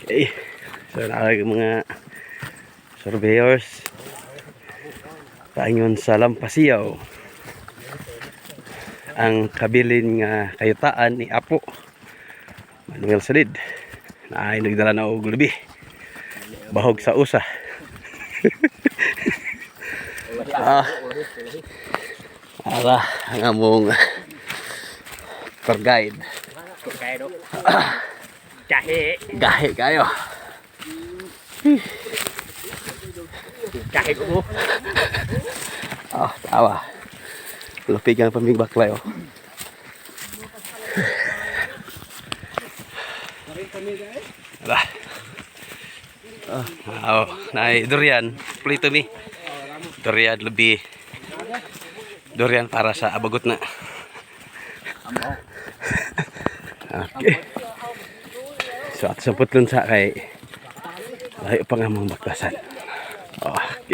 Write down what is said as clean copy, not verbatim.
Okay. So nakag mga surveyors paingon sa Lampasiyaw ang kabilin nga kayutaan ni Apo Manuel Salid na ay nagdala na og lubi bahog sa usa. Ara ang among tour guide. Gahe kayo. Gahe ko. Tawa. Lupig ang pamig baklay oh. Ala. Naay durian, plito mi. Durian lebih. Durian para sa abagot na. Okay. So at sapot lang sa kay layo pa nga mga baklasan. Okay.